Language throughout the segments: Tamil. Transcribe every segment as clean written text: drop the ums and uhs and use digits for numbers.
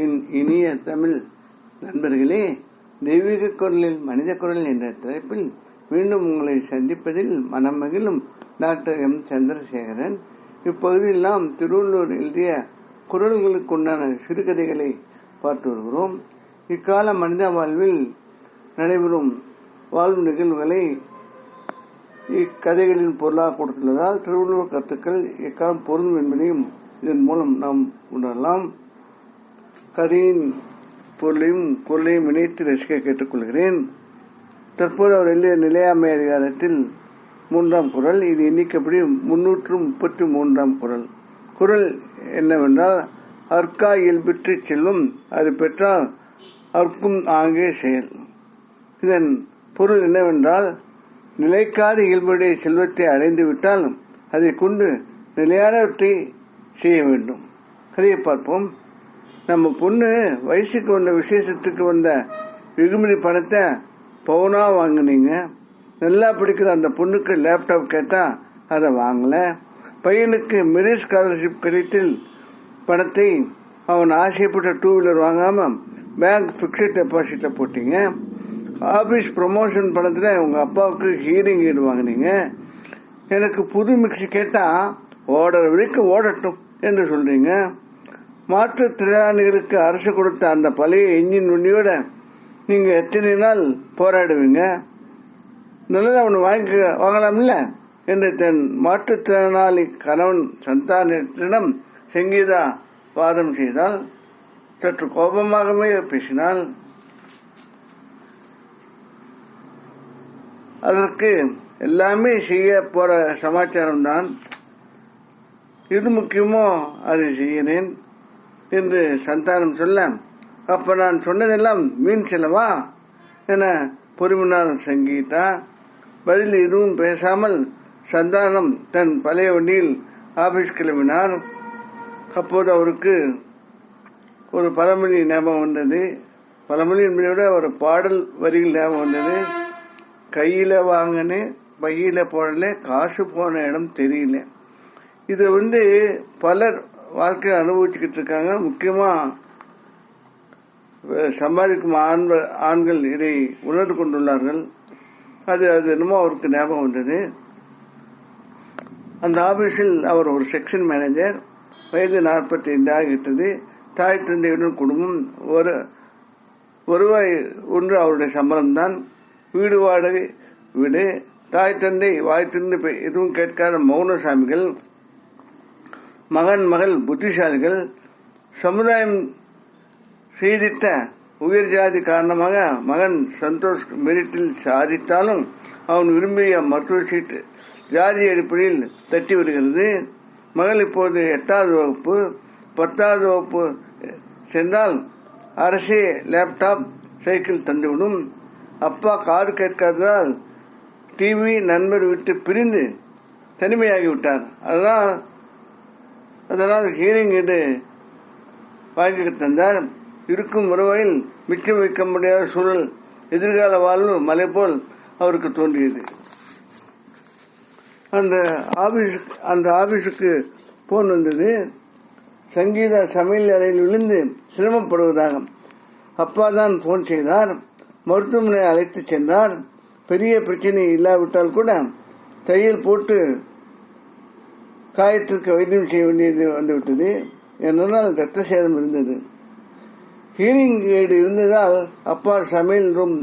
என் இனிய தமிழ் நண்பர்களே, தெய்வீக குரலில் மனித குரல் என்ற தலைப்பில் மீண்டும் உங்களை சந்திப்பதில் மனம் மகிழும் டாக்டர் எம் சந்திரசேகரன். இப்பகுதியில் நாம் திருவள்ளுவர் எழுதிய குரல்களுக்குண்டான சிறுகதைகளை பார்த்து வருகிறோம். இக்கால மனித வாழ்வில் நடைபெறும் வாழ்வு நிகழ்வுகளை இக்கதைகளின் பொருளாக கொடுத்துள்ளதால் திருவள்ளுவர் கருத்துக்கள் எக்காலம் பொருந்தும் என்பதையும் இதன் மூலம் நாம் உணரலாம். கதையின் பொருளையும் குரலையும் இணைத்து ரசிக்க கேட்டுக்கொள்கிறேன். தற்போது அவர் எழுதிய நிலையாமை அதிகாரத்தில் 3ஆம் குரல். இது எண்ணிக்கைப்படி 333ஆம் குரல். குரல் என்னவென்றால், அற்கா இயல்பெற்று செல்லும், அது பெற்றால் அற்கும் ஆங்கே செயல். இதன் பொருள் என்னவென்றால், நிலைக்காத இயல்புடைய செல்வத்தை அடைந்து விட்டால் அதை கொண்டு நிலையானவற்றை செய்ய வேண்டும். கதையை பார்ப்போம். நம்ம பொண்ணு வயசுக்கு வந்த விசேஷத்துக்கு வந்த வெகுமதி பணத்தை பவுனா வாங்கினீங்க. நல்லா படிக்கிற அந்த பொண்ணுக்கு லேப்டாப் கேட்டா அதை வாங்கல. பையனுக்கு மெரிட் ஸ்காலர்ஷிப் கிரெடிட்டில் பணத்தை அவன் ஆசைப்பட்ட 2 வீலர் வாங்காம பேங்க் பிக்ஸட் டெபாசிட்ல போட்டீங்க. ஆபீஸ் ப்ரமோஷன் பணத்துல உங்க அப்பாவுக்கு ஹீரிங் எய்டு வாங்கினீங்க. எனக்கு புது மிக்சி கேட்டா ஓடுற வரைக்கும் ஓடட்டும் என்று சொல்றீங்க. மாற்றுத்திறனாளிகளுக்கு அரசு கொடுத்த அந்த பழைய இன்ஜின் வண்டியோட நீங்க எத்தனை நாள் போராடுவீங்க? நல்லதா அவனு வாங்கலாம்ல என்று தன் மாற்றுத்திறனாளி கணவன் சந்தானத்திடம் சங்கீதா வாதம் செய்தால், சற்று கோபமாகவே பேசினாள். அதற்கு எல்லாமே செய்ய போற சமாச்சாரம் தான், எது முக்கியமோ அதை செய்கிறேன் என்று சந்தானம் சொல்ல, அப்ப நான் சொன்னதெல்லாம் மீன் செலவா என பொறுமினாள் சங்கீதா. பதில் எதுவும் பேசாமல் சந்தானம் தன் பழைய வண்டியில் ஆபீஸ் கிளம்பினார். அப்போது அவருக்கு ஒரு பழமொழி ஞாபகம் வந்தது. பழமொழி என்பதை விட ஒரு பாடல் வரிகள் ஞாபகம் வந்தது. கையில வாங்கினே பையில போடல, காசு போன இடம் தெரியல. இது பலர் வாழ்க்கையை அனுபவிச்சுக்கிட்டு இருக்காங்க. முக்கியமா சம்பாதிக்கும் ஆண்கள் இதை உணர்ந்து கொண்டுள்ளார்கள். அது என்னமோ அவருக்கு ஞாபகம் வந்தது. அந்த ஆபீஸில் அவர் ஒரு செக்ஷன் மேனேஜர். வயது 45 ஆகிவிட்டது. தாய் தந்தையுடன் குடும்பம். வருவாய் ஒன்று அவருடைய சம்பளம் தான். வீடு வாடகை வீடு. தாய் தந்தை வாய் திறந்து எதுவும் கேட்காத மௌனசாமிகள். மகன் மகள் புத்திசாலிகள். சமுதாயம் செய்திட்ட உயர் ஜாதி காரணமாக மகன் சந்தோஷ் மெரிட்டில் சாதித்தாலும் அவன் விரும்பிய மருத்துவ சீட்டு ஜாதி அடிப்படையில் தட்டி வருகிறது. மகள் இப்போது 8வது வகுப்பு. 10வது வகுப்பு சென்றால் அரசே லேப்டாப் சைக்கிள் தந்துவிடும். அப்பா காது கேட்காததால் டிவி நண்பர் விட்டு பிரிந்து தனிமையாகிவிட்டார். அதனால் ஹீரிங் எய்டு வாங்கி தந்தார். இருக்கும் வருவாயில் மிச்சம் வைக்க முடியாத சூழல். எதிர்கால வாழ்வு மலை போல் அவருக்கு தோன்றியது. அந்த ஆபீஸுக்கு போன் வந்தது. சங்கீதா சமையல் அறையில் விழுந்து சிரமப்படுவதாக. அப்பா தான் போன் செய்தார். மருத்துவமனை அழைத்து சென்றார். பெரிய பிரச்சனை இல்லாவிட்டால் கூட தையல் போட்டு காயத்திற்கு வைத்தியம் செய்ய வேண்டியது வந்துவிட்டது. ஏனென்றால் ரத்த சேதம் இருந்தது. ஹீரிங் எய்டு இருந்ததால் அப்பா சமையல் ரூம்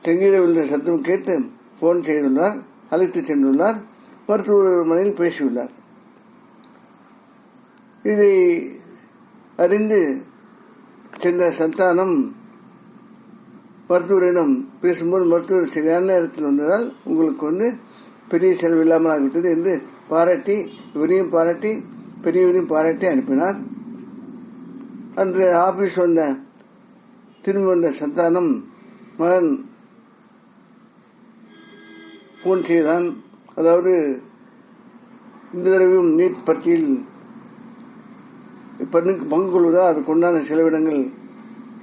சங்கீதா விழுந்த சத்தம் கேட்டு போன் செய்துள்ளார். அழைத்து சென்றுள்ளார். மருத்துவமனையில் பேசியுள்ளார். இதை அறிந்து சென்ற சந்தானம் மருத்துவரிடம் பேசும்போது, மருத்துவர் சரியான நேரத்தில் வந்ததால் உங்களுக்கு பெரிய செலவு இல்லாமல் ஆகிவிட்டது என்று பாராட்டி, இவரையும் பாராட்டி பெரியவரையும் பாராட்டி அனுப்பினார். அன்று ஆபீஸ் திரும்பி வந்த சந்தானம் மகன் போன் செய்தான். அதாவது இந்த தடவையும் நீட் பரீட்சையில் பங்கு கொள்வதால் அதுக்குண்டான செலவிடங்கள்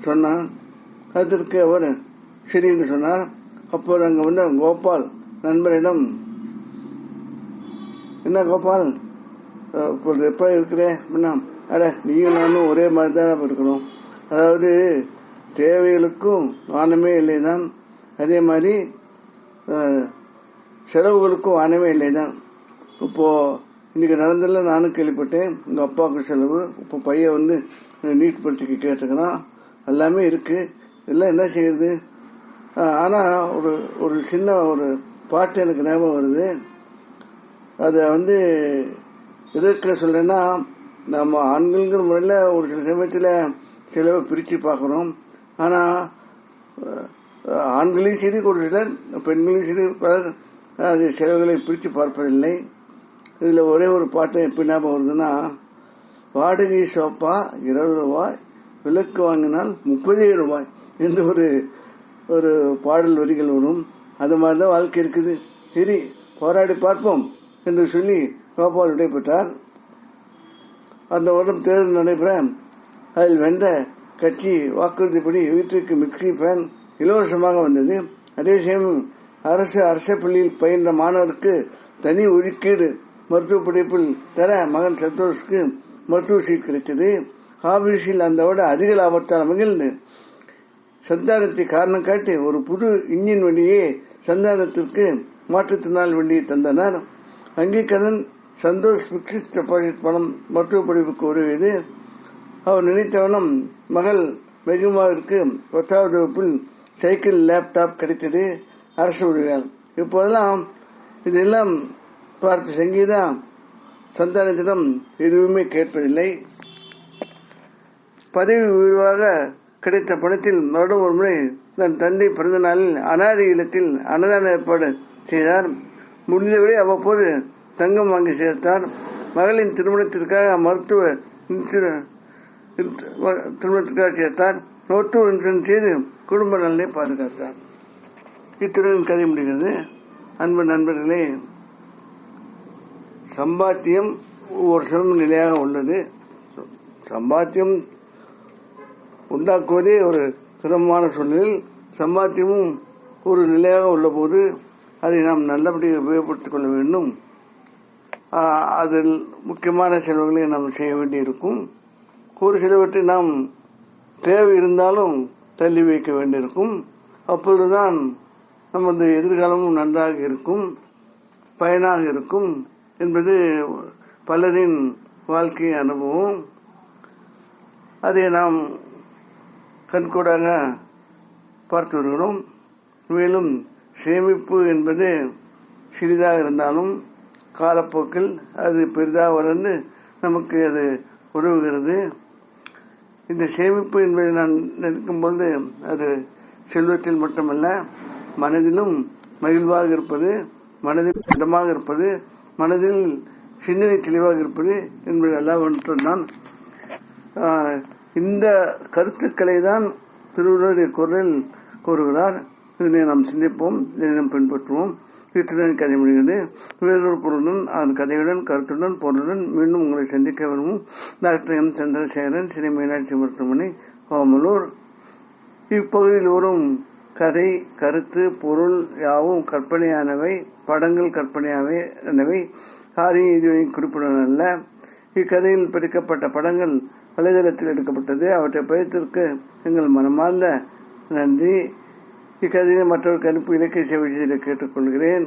சொன்னான். அதற்கு அவர் சரி என்று சொன்னார். அப்போது அங்க கோபால் நண்பரிடம், என்ன கோபால் இப்போது எப்ப இருக்கிறேன்? நீயும் நானும் ஒரே மாதிரி தான் இருக்கிறோம். அதாவது தேவைகளுக்கும் வானமே இல்லைதான், அதே மாதிரி செலவுகளுக்கும் வானமே இல்லைதான். இப்போ இன்னைக்கு நடந்ததுல நானும் கேள்விப்பட்டேன். உங்க அப்பாவுக்கு செலவு, இப்போ பையன் நீட் பரீட்சைக்கு கேட்டுக்கிறான், எல்லாமே இருக்கு. இதெல்லாம் என்ன செய்யுது? ஆனா ஒரு சின்ன ஒரு பாட்டு எனக்கு ஞாபகம் வருது. அத எதற்கு சொல்றேன்னா, நம்ம ஆண்கள்ங்கிற முறையில ஒரு சில சமயத்துல செலவை பிரிச்சு பார்க்கிறோம். ஆனா ஆண்களையும் சரி, ஒரு சிலர் பெண்களையும் சரி, பலர் அது செலவுகளை பிரித்து பார்ப்பதில்லை. இதுல ஒரே ஒரு பாட்டு எப்படி ஞாபகம் வருதுன்னா, வாடகை சோப்பா 20 ரூபாய், விளக்கு வாங்கினால் 30 ரூபாய் என்று ஒரு பாடல் வரிகள் வரும். அது மாதிரிதான் வாழ்க்கை இருக்குது. சரி, போராடி பார்ப்போம் என்று சொல்லி கோபால் விடைபெற்றார். அந்த வருடம் தேர்தல் நடைபெற அதில் வென்ற கட்சி வாக்குறுதிப்படி வீட்டிற்கு மிக்சி ஃபேன் இலவசமாக வந்தது. அதே சமயம் அரசு பள்ளியில் பயின்ற மாணவருக்கு தனி ஒதுக்கீடு மருத்துவ படிப்பில் தர மகன் சந்தோஷ்க்கு மருத்துவ சீட் கிடைத்தது. ஆபீஸில் அந்த விட அதிக லாபத்தால் மகிழ்ந்து சந்தானத்தை காரணம் காட்டி ஒரு புது இன்ஜின் வண்டியை சந்தானத்திற்கு மாற்றுத்திறனாளி வண்டியை தந்தனர். வங்கிக் கடன் சந்தோஷ் பிக்ஸ்ட் டெபாசிட் பணம் மருத்துவ படிப்புக்கு உதவியது. அவர் நினைத்தவனம் மகள் மெகுமாவிற்கு 10வது வகுப்பில் சைக்கிள், லேப்டாப் கிடைத்தது அரசு உதவியால். இப்போதெல்லாம் இதெல்லாம் பார்த்த சங்கீதா சந்தானத்திடம் எதுவுமே கேட்பதில்லை. பதவி உயர்வாக கிடைத்த பணத்தில் வருடம் ஒரு முறை தன் தந்தை பிறந்த நாளில் அனாதை இல்லத்தில் அன்னதான ஏற்பாடு செய்தார். முடிந்தவரை அவ்வப்போது தங்கம் வாங்கி சேர்த்தார். மகளின் திருமணத்திற்காக சேர்த்தார். மருத்துவ இன்சூரன்ஸ் செய்து குடும்ப நலனை பாதுகாத்தார். இத்துடன் கதை முடிகிறது. அன்பு நண்பர்களே, சம்பாத்தியம் ஒவ்வொரு சிறந்த நிலையாக உள்ளது. சம்பாத்தியம் உண்டாக்குவதே ஒரு சிரமமான சூழலில் சம்பாத்தியமும் ஒரு நிலையாக உள்ள போது அதை நாம் நல்லபடியாக உபயோகப்படுத்திக் கொள்ள வேண்டும். அதில் முக்கியமான செலவுகளை நாம் செய்ய வேண்டியிருக்கும். ஒரு சிலவற்றை நாம் தேவை இருந்தாலும் தள்ளி வைக்க வேண்டியிருக்கும். அப்போதுதான் நமது எதிர்காலமும் நன்றாக இருக்கும், பயனாக இருக்கும் என்பது பலரின் வாழ்க்கை அனுபவம். அதை நாம் கண்கூடாக பார்த்து வருகிறோம். மேலும் சேமிப்பு என்பது சிறிதாக இருந்தாலும் காலப்போக்கில் அது பெரிதாக வளர்ந்து நமக்கு அது உதவுகிறது. இந்த சேமிப்பு என்பதை நான் நினைக்கும் பொழுது அது செல்வத்தில் மட்டுமல்ல, மனதிலும் மகிழ்வாக இருப்பது, மனதில் இடமாக இருப்பது, மனதில் சிந்தனை தெளிவாக இருப்பது என்பது எல்லாம் ஒன்றுதான். இந்த கருத்துக்களை தான் திருவள்ளுவர் குரலில் கூறுகிறார். இதனை நாம் சிந்திப்போம், இதனை நாம் பின்பற்றுவோம். இத்துடன் கதை முடிகிறது. வேறொரு குரலுடன், அதன் கதையுடன், கருத்துடன், பொருளுடன் மீண்டும் உங்களை சந்திக்க விரும்பும் டாக்டர் எம் சந்திரசேகரன், ஸ்ரீ மீனாட்சி மருத்துவமனை, ஓமலூர். இப்பகுதியில் வரும் கதை, கருத்து, பொருள் யாவும் கற்பனையானவை, படங்கள் கற்பனையானவை, யாரையும் இதுவரை குறிப்பிடவல்ல. இக்கதையில் பதிக்கப்பட்ட படங்கள் வலைதளத்தில் எடுக்கப்பட்டது. அவற்றை பதித்திற்கு எங்கள் மனமார்ந்த நன்றி. இக்கதையை மற்றவருக்கு அனுப்பி இலக்கிய சேவை செய்து கேட்டுக்கொள்கிறேன்.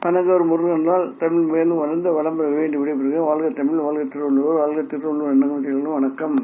வணங்கவர் முருகனால் தமிழ் மேலும் வளர்ந்து வளம் பெற வேண்டி விடைபெறுகிறேன். வாழ்க தமிழ், வாழ்க திருவள்ளுவர், வாழ்க திருவள்ளுவர் எண்ணங்கள். வணக்கம்.